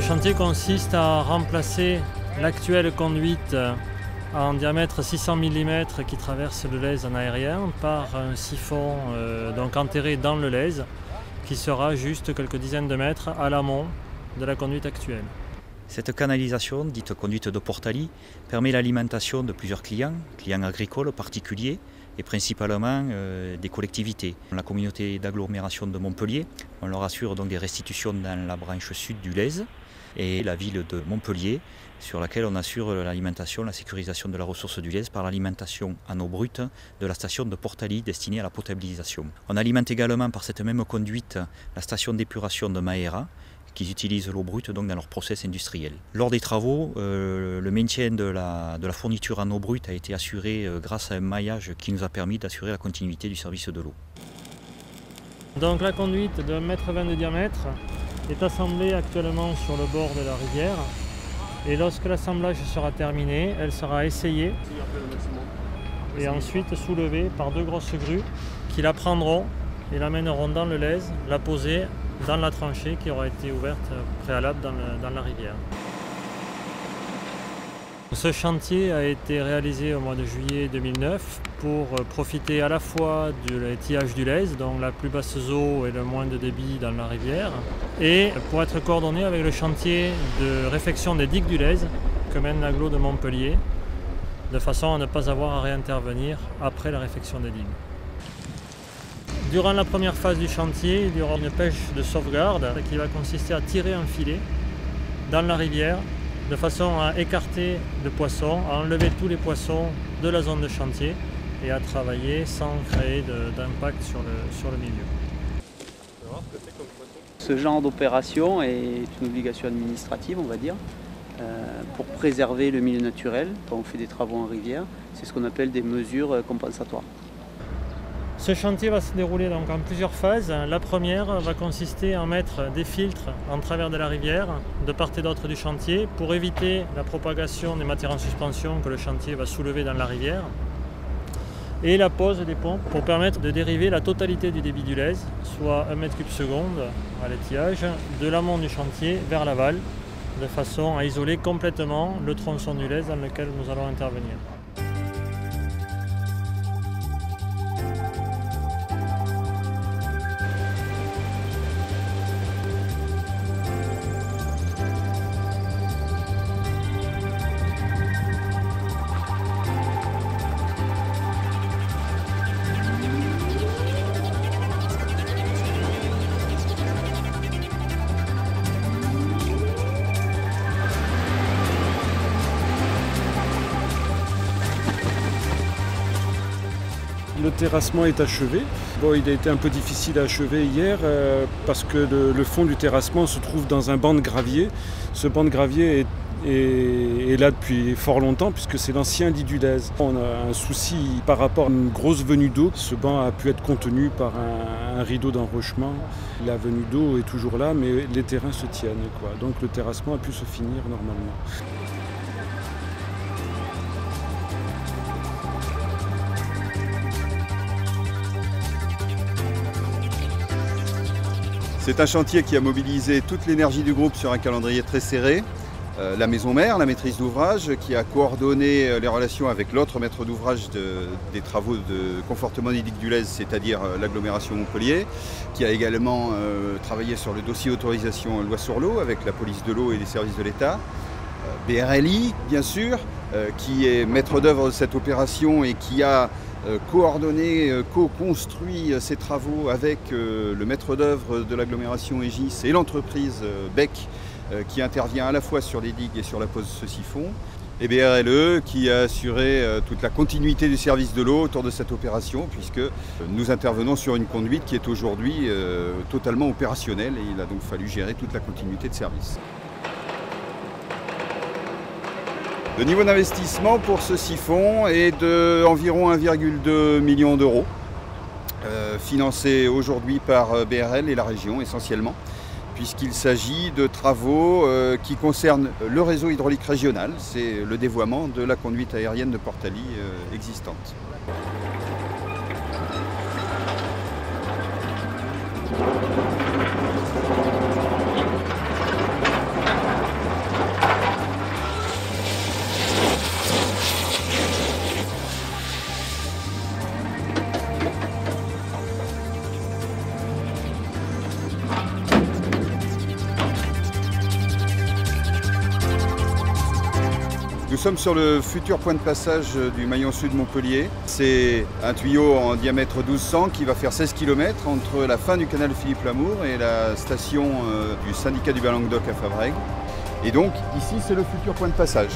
chantier consiste à remplacer l'actuelle conduite en diamètre 600 mm qui traverse le Lèze en aérien par un siphon donc enterré dans le Lèze qui sera juste quelques dizaines de mètres à l'amont de la conduite actuelle. Cette canalisation, dite conduite de Portalis, permet l'alimentation de plusieurs clients agricoles, particuliers et principalement des collectivités. La communauté d'agglomération de Montpellier, on leur assure donc des restitutions dans la branche sud du Lèze, et la ville de Montpellier, sur laquelle on assure l'alimentation, la sécurisation de la ressource du Lèze par l'alimentation en eau brute de la station de Portalis destinée à la potabilisation. On alimente également par cette même conduite la station d'épuration de Maera, qui utilisent l'eau brute donc dans leur process industriel. Lors des travaux, le maintien de la fourniture en eau brute a été assuré grâce à un maillage qui nous a permis d'assurer la continuité du service de l'eau. Donc la conduite de 1,20 m de diamètre est assemblée actuellement sur le bord de la rivière, et lorsque l'assemblage sera terminé, elle sera essayée et ensuite soulevée par 2 grosses grues qui la prendront et l'amèneront dans le Lèze, la poser dans la tranchée qui aura été ouverte préalable dans la rivière. Ce chantier a été réalisé au mois de juillet 2009 pour profiter à la fois de l'étiage du Lèze, donc la plus basse eau et le moins de débit dans la rivière, et pour être coordonné avec le chantier de réfection des digues du Lèze que mène l'agglo de Montpellier, de façon à ne pas avoir à réintervenir après la réfection des digues. Durant la première phase du chantier, il y aura une pêche de sauvegarde qui va consister à tirer un filet dans la rivière de façon à écarter le poisson, à enlever tous les poissons de la zone de chantier et à travailler sans créer d'impact sur le milieu. Ce genre d'opération est une obligation administrative, on va dire, pour préserver le milieu naturel quand on fait des travaux en rivière. C'est ce qu'on appelle des mesures compensatoires. Ce chantier va se dérouler donc en plusieurs phases. La première va consister à mettre des filtres en travers de la rivière, de part et d'autre du chantier, pour éviter la propagation des matières en suspension que le chantier va soulever dans la rivière, et la pose des pompes pour permettre de dériver la totalité du débit du Lèze, soit 1 m3 à l'étiage, de l'amont du chantier vers l'aval, de façon à isoler complètement le tronçon du Lèze dans lequel nous allons intervenir. Le terrassement est achevé. Bon, il a été un peu difficile à achever hier parce que le fond du terrassement se trouve dans un banc de gravier. Ce banc de gravier est là depuis fort longtemps puisque c'est l'ancien lit du Lèze. On a un souci par rapport à une grosse venue d'eau. Ce banc a pu être contenu par un rideau d'enrochement. La venue d'eau est toujours là, mais les terrains se tiennent, quoi. Donc le terrassement a pu se finir normalement. C'est un chantier qui a mobilisé toute l'énergie du groupe sur un calendrier très serré. La maison mère, la maîtrise d'ouvrage, qui a coordonné les relations avec l'autre maître d'ouvrage des travaux de confortement des digues du Lèze, c'est-à-dire l'agglomération Montpellier, qui a également travaillé sur le dossier autorisation loi sur l'eau avec la police de l'eau et les services de l'État. BRLI, bien sûr, qui est maître d'œuvre de cette opération et qui a coordonné, co-construit ces travaux avec le maître d'œuvre de l'agglomération Aegis et l'entreprise Bec qui intervient à la fois sur les digues et sur la pose de ce siphon. Et BRLE qui a assuré toute la continuité du service de l'eau autour de cette opération puisque nous intervenons sur une conduite qui est aujourd'hui totalement opérationnelle et il a donc fallu gérer toute la continuité de service. Le niveau d'investissement pour ce siphon est d'environ 1,2 million d'euros, financé aujourd'hui par BRL et la région essentiellement, puisqu'il s'agit de travaux qui concernent le réseau hydraulique régional, c'est le dévoiement de la conduite aérienne de Portalis existante. sommes sur le futur point de passage du maillon sud de Montpellier. C'est un tuyau en diamètre 1200 qui va faire 16 km entre la fin du canal Philippe Lamour et la station du syndicat du Bas-Languedoc à Fabrègues. Et donc ici c'est le futur point de passage.